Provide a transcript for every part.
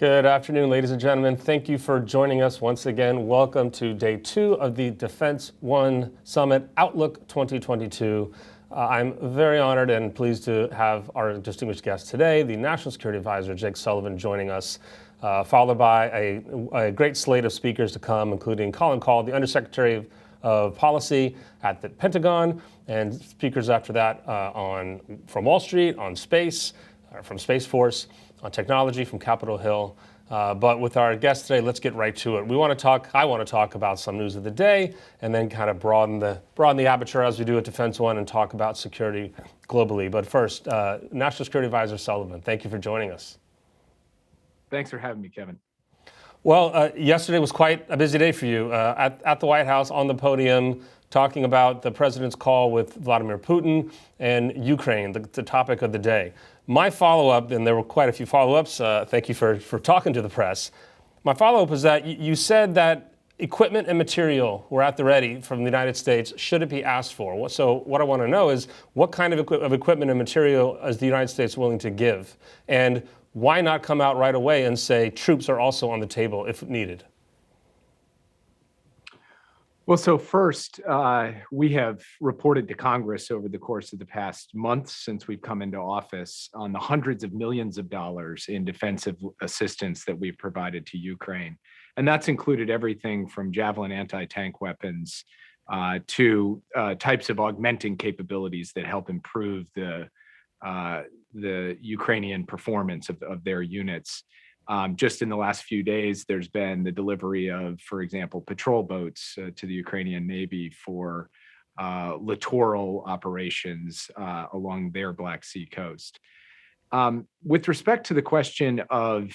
Good afternoon, ladies and gentlemen. Thank you for joining us once again. Welcome to day 2 of the Defense One Summit Outlook 2022. I'm very honored and pleased to have our distinguished guest today, the National Security Advisor Jake Sullivan, joining us, followed by a great slate of speakers to come, including Colin Kahl, the Undersecretary of Policy at the Pentagon, and speakers after that from Wall Street, on space, from Space Force, on technology from Capitol Hill. But with our guest today, let's get right to it. I want to talk about some news of the day, and then kind of broaden the aperture as we do at Defense One and talk about security globally. But first, National Security Advisor Sullivan, thank you for joining us. Thanks for having me, Kevin. Well, yesterday was quite a busy day for you at the White House on the podium, talking about the president's call with Vladimir Putin and Ukraine, the topic of the day. My follow-up, and there were quite a few follow-ups, thank you for talking to the press. My follow-up is that you said that equipment and material were at the ready from the United States should it be asked for. So what I want to know is what kind of equipment and material is the United States willing to give? And why not come out right away and say troops are also on the table if needed? Well, so first, we have reported to Congress over the course of the past months since we've come into office on the hundreds of millions of dollars in defensive assistance that we've provided to Ukraine. And that's included everything from Javelin anti-tank weapons to types of augmenting capabilities that help improve the Ukrainian performance of their units. Just in the last few days, there's been the delivery of, for example, patrol boats to the Ukrainian Navy for littoral operations along their Black Sea coast. With respect to the question of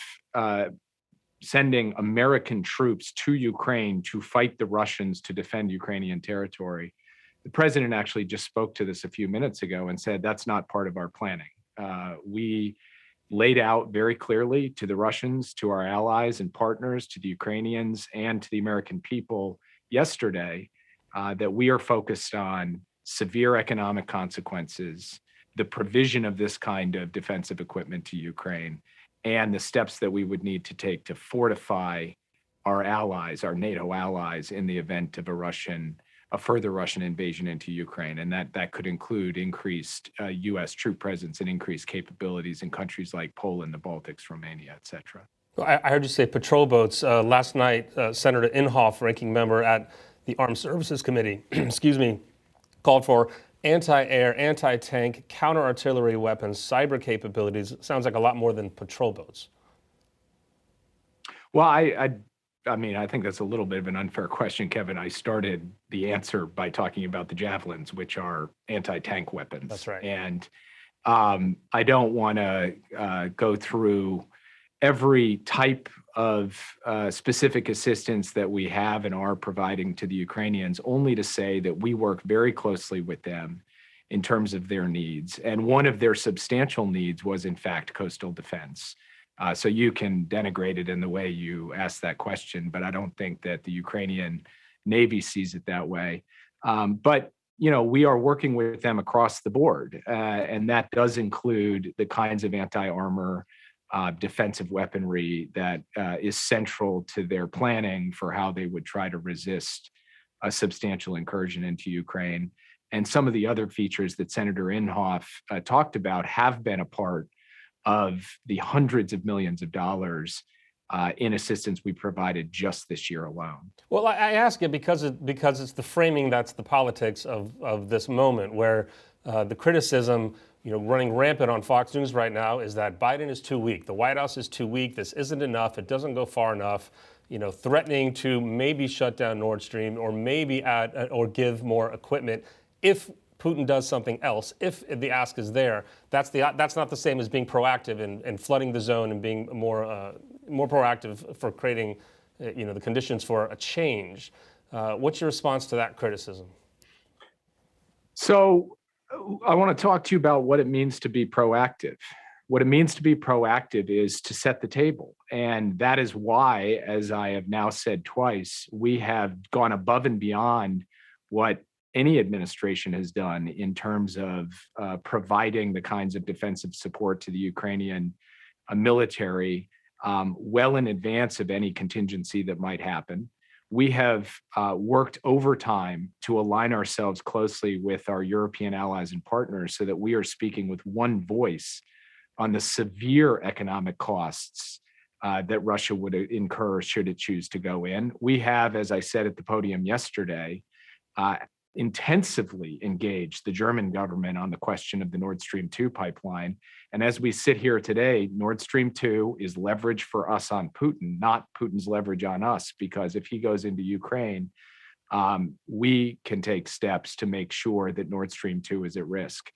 sending American troops to Ukraine to fight the Russians to defend Ukrainian territory, the president actually just spoke to this a few minutes ago and said that's not part of our planning. We laid out very clearly to the Russians, to our allies and partners, to the Ukrainians, and to the American people yesterday that we are focused on severe economic consequences, the provision of this kind of defensive equipment to Ukraine, and the steps that we would need to take to fortify our allies, our NATO allies, in the event of a further Russian invasion into Ukraine. And that could include increased US troop presence and increased capabilities in countries like Poland, the Baltics, Romania, et cetera. I heard you say patrol boats. Last night, Senator Inhofe, ranking member at the Armed Services Committee, called for anti-air, anti-tank, counter-artillery weapons, cyber capabilities. It sounds like a lot more than patrol boats. Well, I think that's a little bit of an unfair question, Kevin. I started the answer by talking about the javelins, which are anti-tank weapons. That's right. And I don't want to go through every type of specific assistance that we have and are providing to the Ukrainians, only to say that we work very closely with them in terms of their needs. And one of their substantial needs was, in fact, coastal defense. So you can denigrate it in the way you asked that question, but I don't think that the Ukrainian Navy sees it that way. But we are working with them across the board, and that does include the kinds of anti-armor defensive weaponry that is central to their planning for how they would try to resist a substantial incursion into Ukraine. And some of the other features that Senator Inhofe talked about have been a part of the hundreds of millions of dollars in assistance we provided just this year alone. Well, I ask it because it's the framing that's the politics of this moment, where the criticism, running rampant on Fox News right now is that Biden is too weak. The White House is too weak. This isn't enough. It doesn't go far enough. Threatening to maybe shut down Nord Stream or maybe add or give more equipment if Putin does something else. If the ask is there, that's not the same as being proactive and flooding the zone and being more proactive for creating, the conditions for a change. What's your response to that criticism? So I want to talk to you about what it means to be proactive. What it means to be proactive is to set the table. And that is why, as I have now said twice, we have gone above and beyond what any administration has done in terms of providing the kinds of defensive support to the Ukrainian military well in advance of any contingency that might happen. We have worked overtime to align ourselves closely with our European allies and partners so that we are speaking with one voice on the severe economic costs that Russia would incur should it choose to go in. We have, as I said at the podium yesterday, intensively engaged the German government on the question of the Nord Stream 2 pipeline. And as we sit here today, Nord Stream 2 is leverage for us on Putin, not Putin's leverage on us, because if he goes into Ukraine, we can take steps to make sure that Nord Stream 2 is at risk.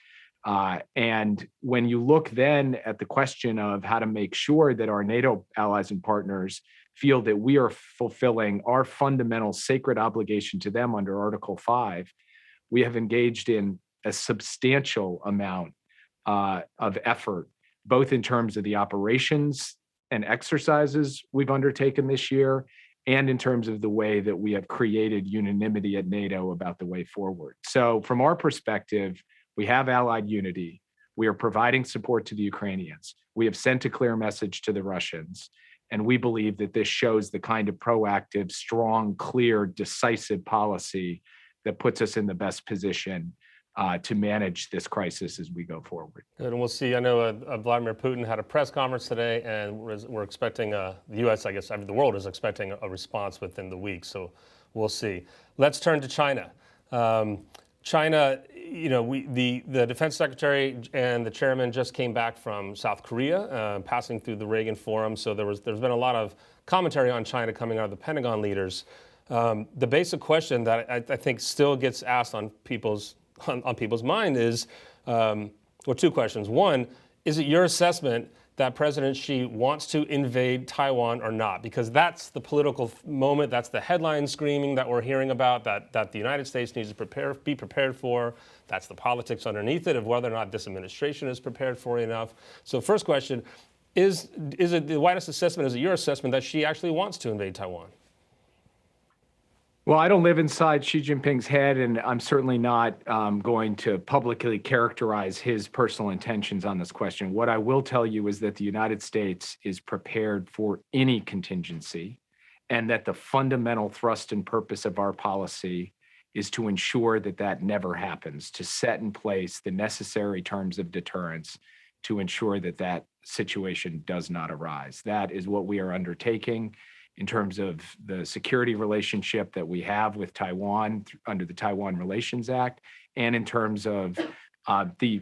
And when you look then at the question of how to make sure that our NATO allies and partners feel that we are fulfilling our fundamental sacred obligation to them under Article 5, we have engaged in a substantial amount of effort, both in terms of the operations and exercises we've undertaken this year, and in terms of the way that we have created unanimity at NATO about the way forward. So from our perspective, we have allied unity. We are providing support to the Ukrainians. We have sent a clear message to the Russians. And we believe that this shows the kind of proactive, strong, clear, decisive policy that puts us in the best position to manage this crisis as we go forward. Good, and we'll see. I know Vladimir Putin had a press conference today, and we're expecting the U.S., I guess, the world is expecting a response within the week. So we'll see. Let's turn to China. China, the defense secretary and the chairman just came back from South Korea, passing through the Reagan Forum. So there's been a lot of commentary on China coming out of the Pentagon leaders. The basic question that I think still gets asked on people's mind is, two questions. One, is it your assessment that President Xi wants to invade Taiwan or not? Because that's the political moment, that's the headline screaming that we're hearing about, that the United States needs to be prepared for. That's the politics underneath it of whether or not this administration is prepared for it enough. So first question, is it the White House assessment, is it your assessment that Xi actually wants to invade Taiwan? Well, I don't live inside Xi Jinping's head, and I'm certainly not going to publicly characterize his personal intentions on this question. What I will tell you is that the United States is prepared for any contingency, and that the fundamental thrust and purpose of our policy is to ensure that that never happens, to set in place the necessary terms of deterrence to ensure that that situation does not arise. That is what we are undertaking in terms of the security relationship that we have with Taiwan under the Taiwan Relations Act, and in terms of the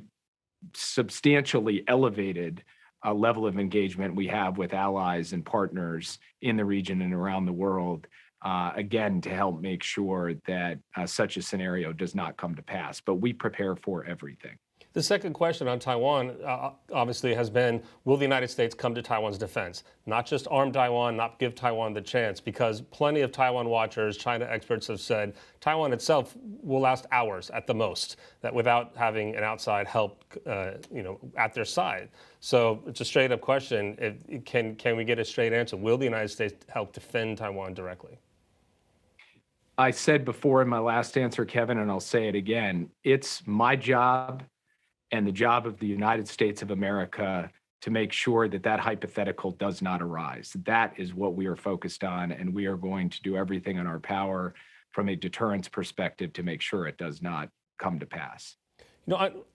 substantially elevated level of engagement we have with allies and partners in the region and around the world, again, to help make sure that such a scenario does not come to pass. But we prepare for everything. The second question on Taiwan, obviously, has been, will the United States come to Taiwan's defense? Not just arm Taiwan, not give Taiwan the chance, because plenty of Taiwan watchers, China experts have said Taiwan itself will last hours at the most, that without having an outside help, at their side. So it's a straight up question. Can we get a straight answer? Will the United States help defend Taiwan directly? I said before in my last answer, Kevin, and I'll say it again, it's my job and the job of the United States of America to make sure that that hypothetical does not arise. That is what we are focused on, and we are going to do everything in our power from a deterrence perspective to make sure it does not come to pass.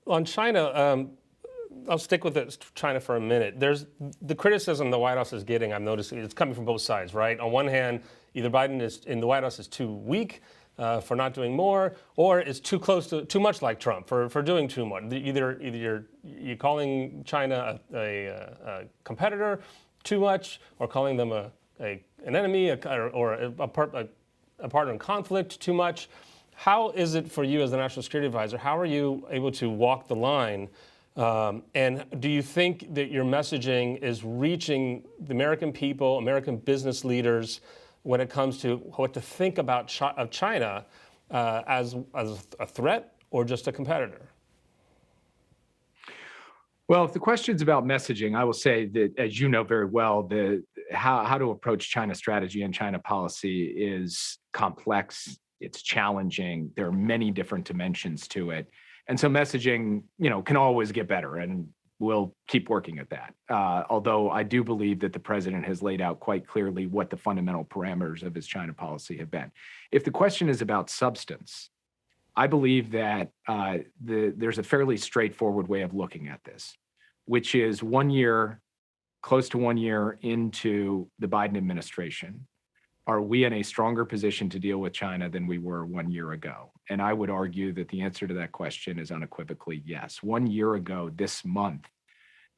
On China, I'll stick with China for a minute. There's the criticism the White House is getting, I'm noticing, it's coming from both sides, right? On one hand, either Biden is in the White House is too weak for not doing more, or is too much like Trump for doing too much. Either you're calling China a competitor too much, or calling them an enemy, or a partner in conflict too much. How is it for you as the National Security Advisor? How are you able to walk the line? And do you think that your messaging is reaching the American people, American business leaders, when it comes to what to think about China as a threat or just a competitor? Well, if the question's about messaging, I will say that, as you know very well, how to approach China strategy and China policy is complex. It's challenging. There are many different dimensions to it. And so messaging, can always get better. And we'll keep working at that. Although I do believe that the president has laid out quite clearly what the fundamental parameters of his China policy have been. If the question is about substance, I believe that there's a fairly straightforward way of looking at this, which is 1 year, close to 1 year into the Biden administration, are we in a stronger position to deal with China than we were 1 year ago? And I would argue that the answer to that question is unequivocally yes. 1 year ago this month,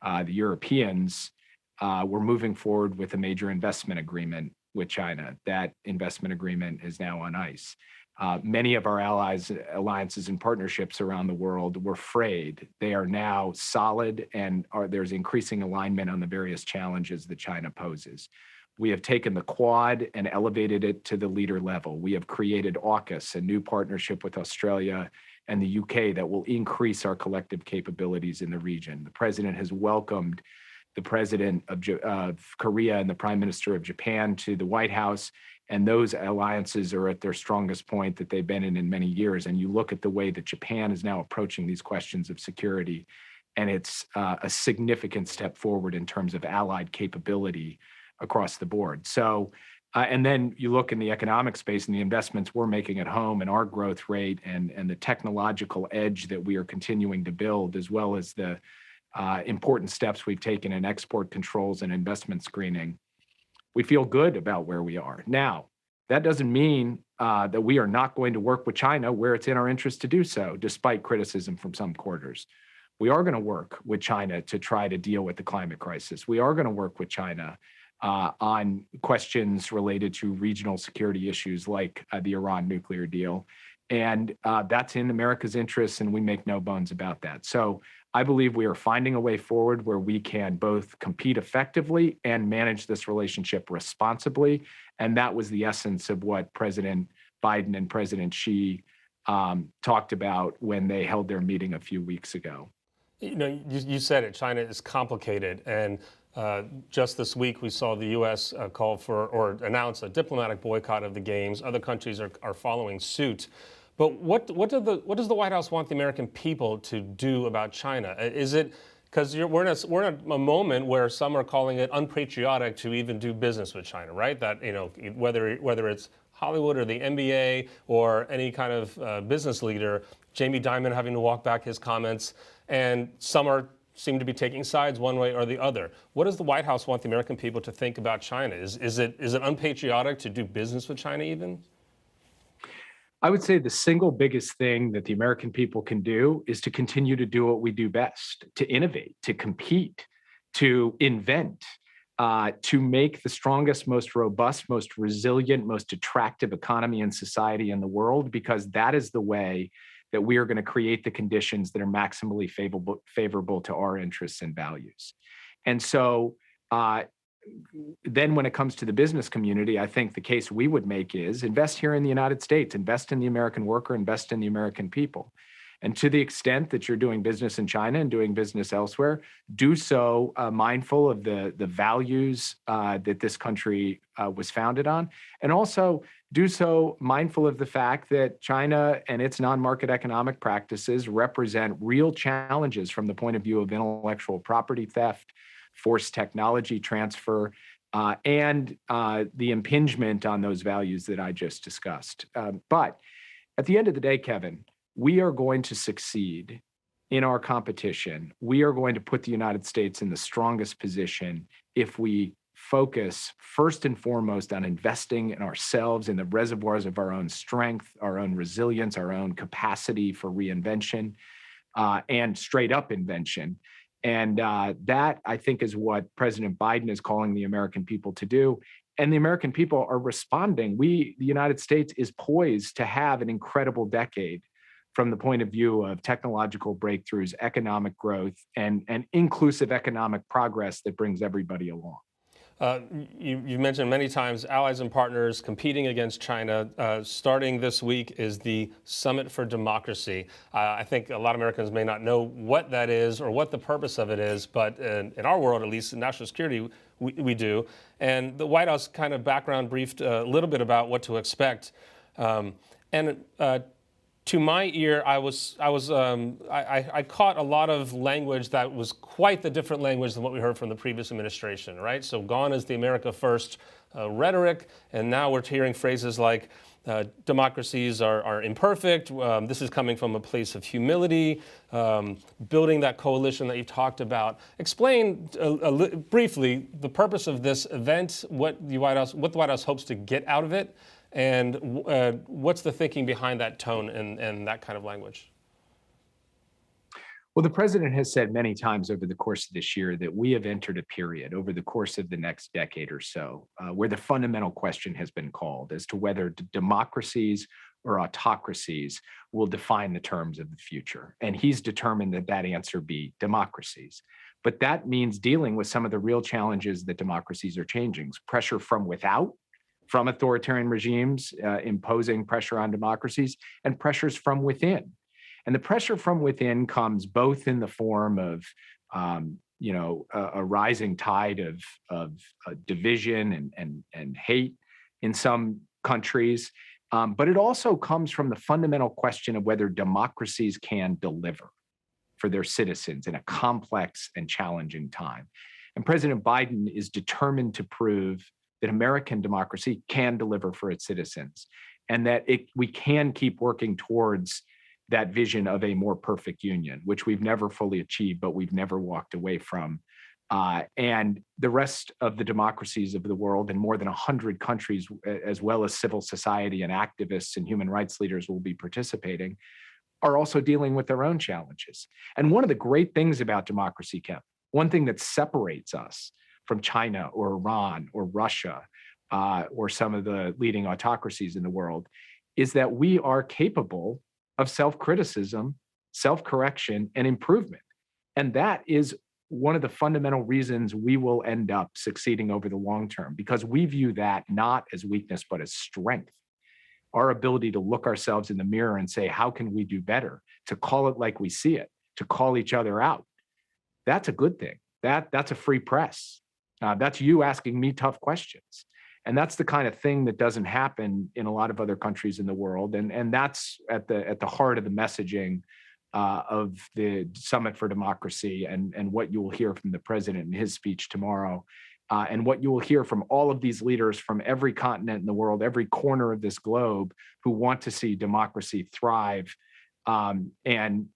the Europeans were moving forward with a major investment agreement with China. That investment agreement is now on ice. Many of our allies, alliances, and partnerships around the world were frayed. They are now solid, and there's increasing alignment on the various challenges that China poses. We have taken the Quad and elevated it to the leader level. We have created AUKUS, a new partnership with Australia and the UK that will increase our collective capabilities in the region. The president has welcomed the president of Korea and the prime minister of Japan to the White House, and those alliances are at their strongest point that they've been in many years. And you look at the way that Japan is now approaching these questions of security, and it's a significant step forward in terms of allied capability across the board. So, and then you look in the economic space and the investments we're making at home and our growth rate and the technological edge that we are continuing to build, as well as the important steps we've taken in export controls and investment screening. We feel good about where we are. Now, that doesn't mean that we are not going to work with China where it's in our interest to do so, despite criticism from some quarters. We are going to work with China to try to deal with the climate crisis. We are going to work with China on questions related to regional security issues like the Iran nuclear deal. And that's in America's interests, and we make no bones about that. So I believe we are finding a way forward where we can both compete effectively and manage this relationship responsibly. And that was the essence of what President Biden and President Xi talked about when they held their meeting a few weeks ago. You know, you said it, China is complicated. And just this week, we saw the U.S. call for or announce a diplomatic boycott of the games. Other countries are following suit. But what does the White House want the American people to do about China? Is it because we're in a moment where some are calling it unpatriotic to even do business with China, right? That, you know, whether it's Hollywood or the NBA or any kind of business leader, Jamie Dimon having to walk back his comments, and some seem to be taking sides one way or the other. What does the White House want the American people to think about China? Is it unpatriotic to do business with China even? I would say the single biggest thing that the American people can do is to continue to do what we do best, to innovate, to compete, to invent, to make the strongest, most robust, most resilient, most attractive economy and society in the world, because that is the way that we are going to create the conditions that are maximally favorable to our interests and values. And so then when it comes to the business community, I think the case we would make is invest here in the United States, invest in the American worker, invest in the American people. And to the extent that you're doing business in China and doing business elsewhere, do so mindful of the values that this country was founded on, and also do so mindful of the fact that China and its non-market economic practices represent real challenges from the point of view of intellectual property theft, forced technology transfer, and the impingement on those values that I just discussed. But at the end of the day, Kevin, we are going to succeed in our competition. We are going to put the United States in the strongest position if we focus first and foremost on investing in ourselves, in the reservoirs of our own strength, our own resilience, our own capacity for reinvention, and straight up invention. And that, I think, is what President Biden is calling the American people to do. And the American people are responding. The United States is poised to have an incredible decade from the point of view of technological breakthroughs, economic growth, and inclusive economic progress that brings everybody along. You mentioned many times allies and partners competing against China. Starting this week is the Summit for Democracy. I think a lot of Americans may not know what that is or what the purpose of it is, but in our world, at least in national security, we do. And the White House kind of background briefed a little bit about what to expect. to my ear, I caught a lot of language that was quite the different language than what we heard from the previous administration, right? So gone is the America First rhetoric, and now we're hearing phrases like democracies are imperfect. This is coming from a place of humility, building that coalition that you talked about. Explain briefly the purpose of this event, what the White House hopes to get out of it, and what's the thinking behind that tone and that kind of language? Well, the president has said many times over the course of this year that we have entered a period over the course of the next decade or so where the fundamental question has been called as to whether democracies or autocracies will define the terms of the future. And he's determined that that answer be democracies. But that means dealing with some of the real challenges that democracies are changing. Pressure from without, from authoritarian regimes imposing pressure on democracies, and pressures from within. And the pressure from within comes both in the form of a rising tide of division and hate in some countries, but it also comes from the fundamental question of whether democracies can deliver for their citizens in a complex and challenging time. And President Biden is determined to prove that American democracy can deliver for its citizens, and that we can keep working towards that vision of a more perfect union, which we've never fully achieved, but we've never walked away from. And the rest of the democracies of the world, in more than 100 countries, as well as civil society and activists and human rights leaders will be participating, are also dealing with their own challenges. And one of the great things about democracy, Kevin, one thing that separates us from China or Iran or Russia or some of the leading autocracies in the world, is that we are capable of self-criticism, self-correction, and improvement. And that is one of the fundamental reasons we will end up succeeding over the long term, because we view that not as weakness, but as strength. Our ability to look ourselves in the mirror and say, how can we do better? To call it like we see it, to call each other out. That's a good thing. That's a free press. That's you asking me tough questions. And that's the kind of thing that doesn't happen in a lot of other countries in the world. And that's at the heart of the messaging of the Summit for Democracy and what you will hear from the president in his speech tomorrow. And what you will hear from all of these leaders from every continent in the world, every corner of this globe, who want to see democracy thrive and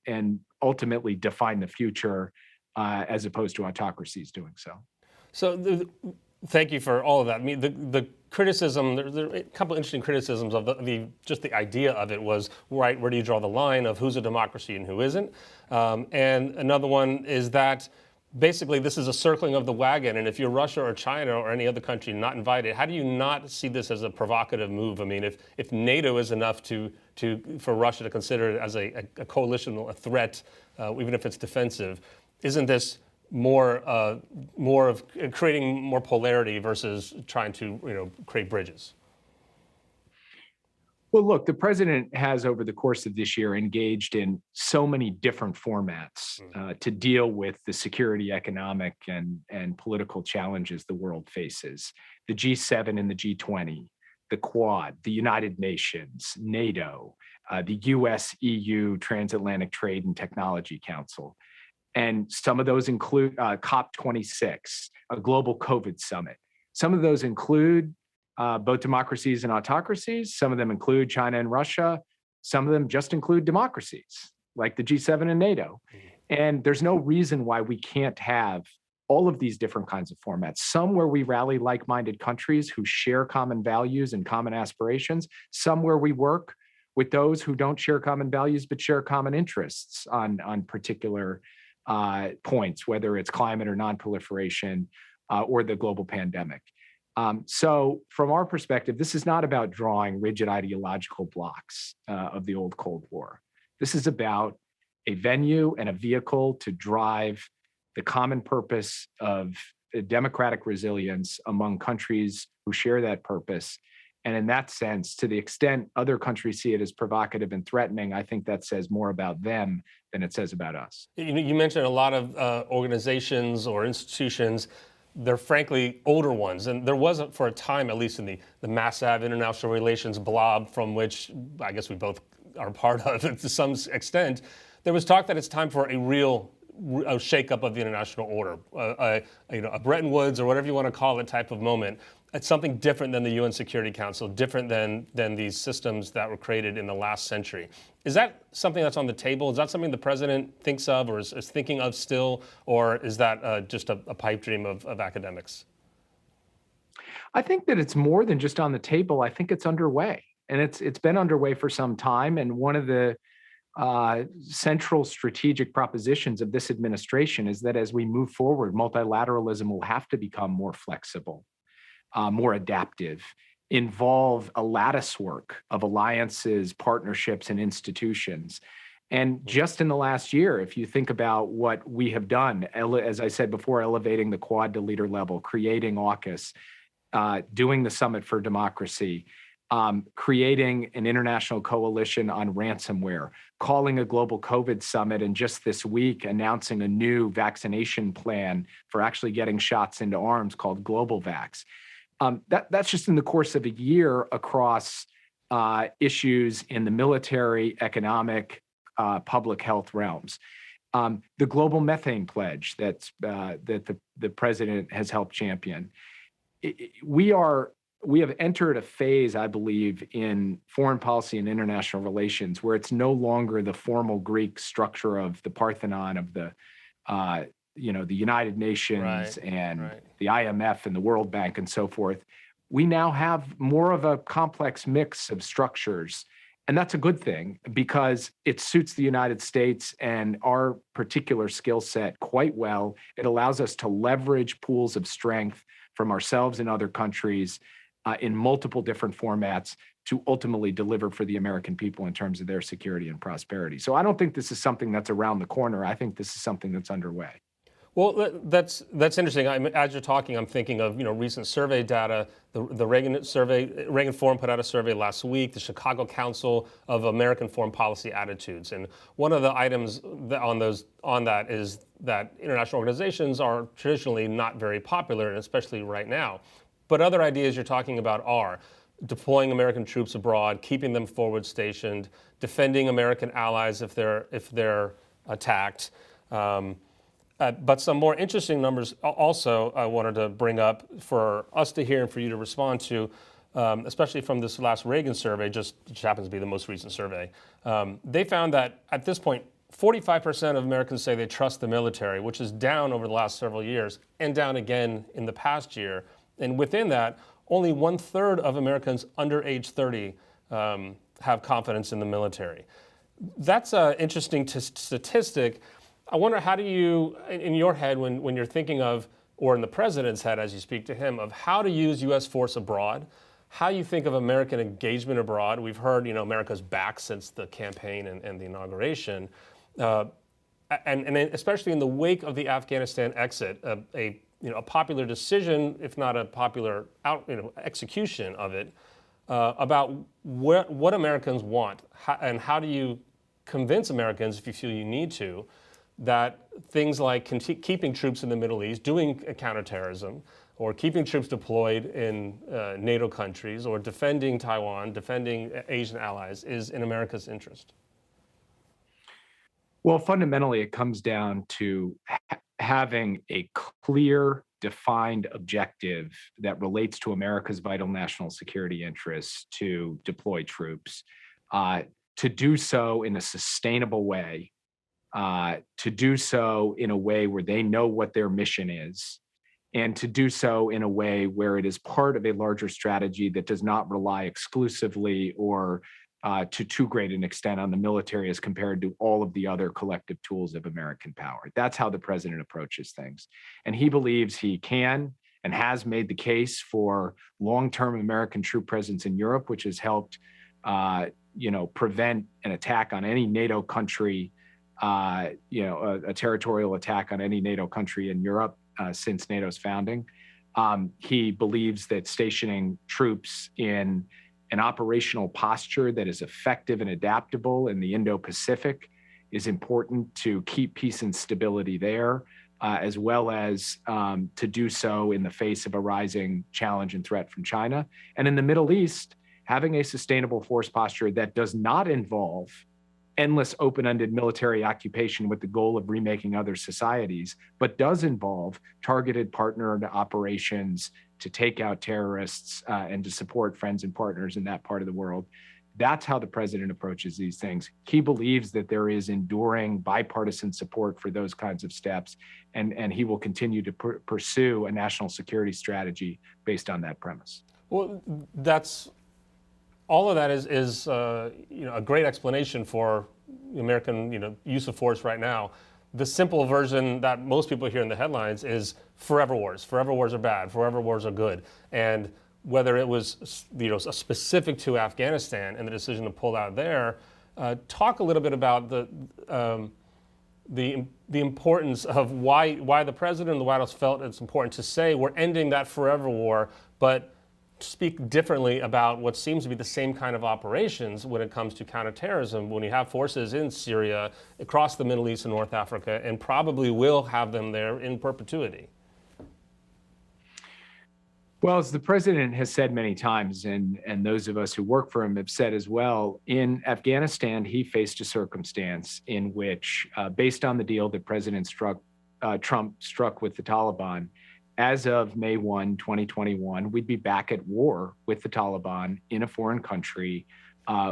ultimately define the future as opposed to autocracies doing so. So thank you for all of that. I mean, the criticism, there are a couple of interesting criticisms of just the idea of it was, right, where do you draw the line of who's a democracy and who isn't? And another one is that basically this is a circling of the wagon, and if you're Russia or China or any other country not invited, how do you not see this as a provocative move? I mean, if NATO is enough for Russia to consider it as a coalition, a threat, even if it's defensive, isn't this more of creating more polarity versus trying to create bridges? Well, look, the president has over the course of this year engaged in so many different formats to deal with the security, economic, and political challenges the world faces. The G7 and the G20, the Quad, the United Nations, NATO, the US-EU Transatlantic Trade and Technology Council. And some of those include COP26, a global COVID summit. Some of those include both democracies and autocracies. Some of them include China and Russia. Some of them just include democracies, like the G7 and NATO. And there's no reason why we can't have all of these different kinds of formats. Some where we rally like-minded countries who share common values and common aspirations. Some where we work with those who don't share common values but share common interests on particular points, whether it's climate or non-proliferation or the global pandemic. So from our perspective, this is not about drawing rigid ideological blocks of the old Cold War. This is about a venue and a vehicle to drive the common purpose of democratic resilience among countries who share that purpose. And in that sense, to the extent other countries see it as provocative and threatening, I think that says more about them than it says about us. You mentioned a lot of organizations or institutions. They're frankly older ones. And there wasn't, for a time, at least in the Mass Ave international relations blob, from which I guess we both are part of to some extent, there was talk that it's time for a real shakeup of the international order, a Bretton Woods or whatever you want to call it type of moment. It's something different than the UN Security Council, different than these systems that were created in the last century. Is that something that's on the table? Is that something the president thinks of or is thinking of still, or is that just a pipe dream of academics? I think that it's more than just on the table. I think it's underway, and it's been underway for some time. And one of the central strategic propositions of this administration is that as we move forward, multilateralism will have to become more flexible, more adaptive, involve a lattice work of alliances, partnerships, and institutions. And just in the last year, if you think about what we have done, as I said before, elevating the Quad to leader level, creating AUKUS, doing the Summit for Democracy, creating an international coalition on ransomware, calling a global COVID summit, and just this week announcing a new vaccination plan for actually getting shots into arms called Global Vax. That's just in the course of a year across issues in the military, economic, public health realms. The global methane pledge that the president has helped champion. We have entered a phase, I believe, in foreign policy and international relations where it's no longer the formal Greek structure of the Parthenon of the United Nations and the IMF and the World Bank and so forth. We now have more of a complex mix of structures. And that's a good thing because it suits the United States and our particular skill set quite well. It allows us to leverage pools of strength from ourselves and other countries in multiple different formats to ultimately deliver for the American people in terms of their security and prosperity. So I don't think this is something that's around the corner. I think this is something that's underway. Well, that's interesting. As you're talking, I'm thinking of recent survey data. The Reagan survey, Reagan Forum put out a survey last week. The Chicago Council of American Foreign Policy Attitudes, and one of the items on that is that international organizations are traditionally not very popular, and especially right now. But other ideas you're talking about are deploying American troops abroad, keeping them forward stationed, defending American allies if they're attacked. But some more interesting numbers also I wanted to bring up for us to hear and for you to respond to, especially from this last Reagan survey, which happens to be the most recent survey. They found that at this point, 45% of Americans say they trust the military, which is down over the last several years and down again in the past year. And within that, only 1/3 of Americans under age 30 have confidence in the military. That's an interesting statistic. I wonder, how do you, in your head, when you're thinking of, or in the president's head as you speak to him, of how to use U.S. force abroad, how you think of American engagement abroad? We've heard, America's back since the campaign and the inauguration, and especially in the wake of the Afghanistan exit, a popular decision, if not a popular execution of it, about what Americans want, and how do you convince Americans, if you feel you need to, that things like keeping troops in the Middle East, doing counterterrorism, or keeping troops deployed in NATO countries, or defending Taiwan, defending Asian allies, is in America's interest? Well, fundamentally, it comes down to having a clear, defined objective that relates to America's vital national security interests to deploy troops, to do so in a sustainable way, to do so in a way where they know what their mission is, and to do so in a way where it is part of a larger strategy that does not rely exclusively or to too great an extent on the military as compared to all of the other collective tools of American power. That's how the president approaches things. And he believes he can and has made the case for long-term American troop presence in Europe, which has helped prevent an attack on any NATO country, a territorial attack on any NATO country in Europe since NATO's founding. He believes that stationing troops in an operational posture that is effective and adaptable in the Indo-Pacific is important to keep peace and stability there, as well as to do so in the face of a rising challenge and threat from China. And in the Middle East, having a sustainable force posture that does not involve endless open-ended military occupation with the goal of remaking other societies, but does involve targeted partnered operations to take out terrorists and to support friends and partners in that part of the world. That's how the president approaches these things. He believes that there is enduring bipartisan support for those kinds of steps, and he will continue to pursue a national security strategy based on that premise. Well, all of that is a great explanation for American use of force right now. The simple version that most people hear in the headlines is forever wars. Forever wars are bad. Forever wars are good. And whether it was specific to Afghanistan and the decision to pull out there, talk a little bit about the importance of why the president and the White House felt it's important to say we're ending that forever war, but speak differently about what seems to be the same kind of operations when it comes to counterterrorism, when you have forces in Syria, across the Middle East and North Africa, and probably will have them there in perpetuity. Well, as the president has said many times, and those of us who work for him have said as well, in Afghanistan, he faced a circumstance in which, based on the deal that Trump struck with the Taliban, as of May 1, 2021, we'd be back at war with the Taliban in a foreign country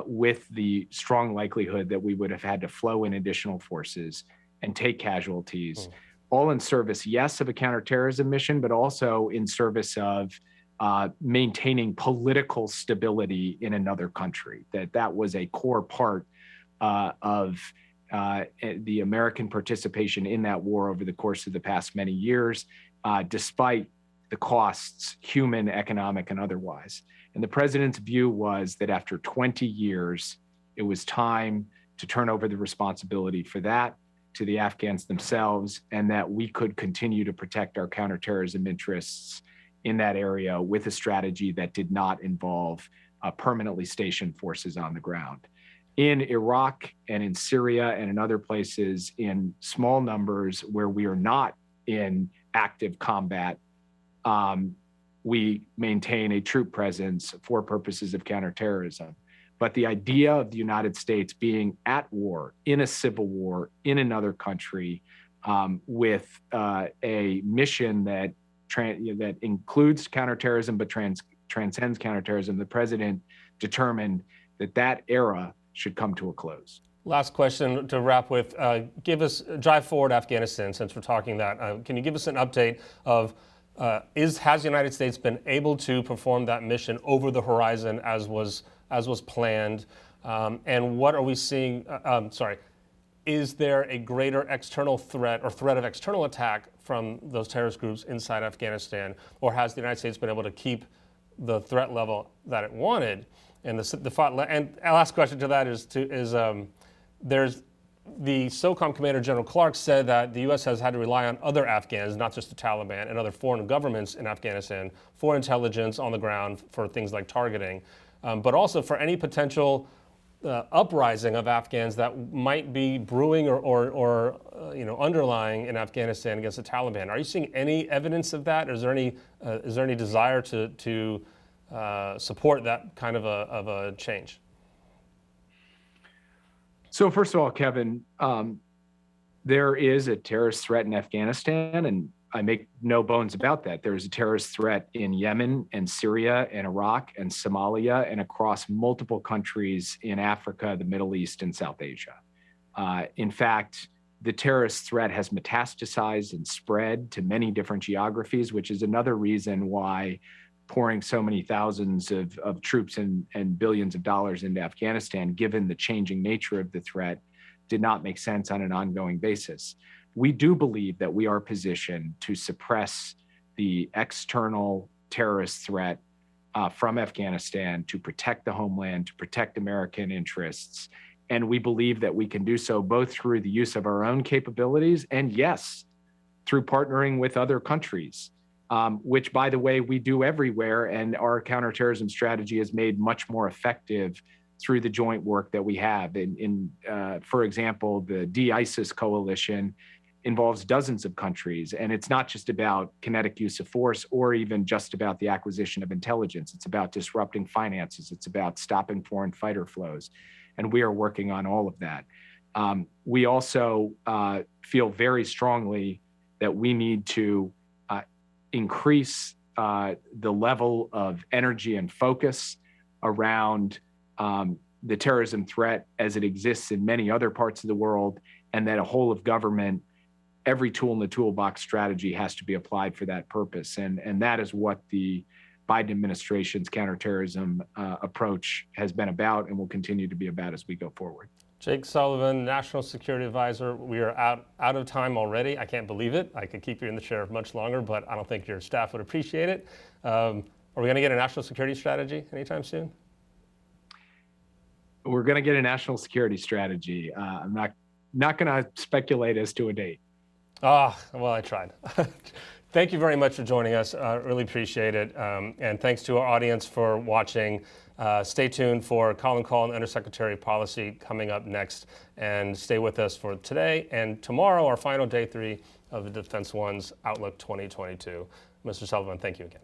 with the strong likelihood that we would have had to flow in additional forces and take casualties, all in service, yes, of a counterterrorism mission, but also in service of maintaining political stability in another country. That was a core part of the American participation in that war over the course of the past many years, despite the costs, human, economic, and otherwise. And the president's view was that after 20 years, it was time to turn over the responsibility for that to the Afghans themselves, and that we could continue to protect our counterterrorism interests in that area with a strategy that did not involve permanently stationed forces on the ground. In Iraq and in Syria and in other places in small numbers where we are not in active combat, we maintain a troop presence for purposes of counterterrorism. But the idea of the United States being at war, in a civil war, in another country, with a mission that includes counterterrorism but transcends counterterrorism, the president determined that era should come to a close. Last question to wrap with. Drive forward Afghanistan, since we're talking that. Can you give us an update of has the United States been able to perform that mission over the horizon as was planned? And what are we seeing? Is there a greater external threat or threat of external attack from those terrorist groups inside Afghanistan? Or has the United States been able to keep the threat level that it wanted? And and last question to that is there's the SOCOM Commander General Clark said that the U.S. has had to rely on other Afghans, not just the Taliban, and other foreign governments in Afghanistan for intelligence on the ground for things like targeting, but also for any potential uprising of Afghans that might be brewing or underlying in Afghanistan against the Taliban. Are you seeing any evidence of that? Or is there any desire to support that kind of a change? So first of all, Kevin, there is a terrorist threat in Afghanistan, and I make no bones about that. There is a terrorist threat in Yemen and Syria and Iraq and Somalia and across multiple countries in Africa, the Middle East, and South Asia. In fact, the terrorist threat has metastasized and spread to many different geographies, which is another reason why pouring so many thousands of troops and billions of dollars into Afghanistan, given the changing nature of the threat, did not make sense on an ongoing basis. We do believe that we are positioned to suppress the external terrorist threat from Afghanistan, to protect the homeland, to protect American interests. And we believe that we can do so both through the use of our own capabilities and, yes, through partnering with other countries. Which, by the way, we do everywhere, and our counterterrorism strategy is made much more effective through the joint work that we have. For example, the de-ISIS coalition involves dozens of countries. And it's not just about kinetic use of force or even just about the acquisition of intelligence. It's about disrupting finances. It's about stopping foreign fighter flows. And we are working on all of that. We also feel very strongly that we need to increase the level of energy and focus around the terrorism threat as it exists in many other parts of the world, and that a whole of government, every tool in the toolbox strategy has to be applied for that purpose. And that is what the Biden administration's counterterrorism approach has been about and will continue to be about as we go forward. Jake Sullivan, National Security Advisor. We are out of time already. I can't believe it. I could keep you in the chair much longer, but I don't think your staff would appreciate it. Are we going to get a national security strategy anytime soon? We're going to get a national security strategy. I'm not going to speculate as to a date. Well, I tried. Thank you very much for joining us. Really appreciate it. And thanks to our audience for watching. Stay tuned for Colin Call, Undersecretary of Policy, coming up next. And stay with us for today and tomorrow, our final day 3 of the Defense One's Outlook 2022. Mr. Sullivan, thank you again.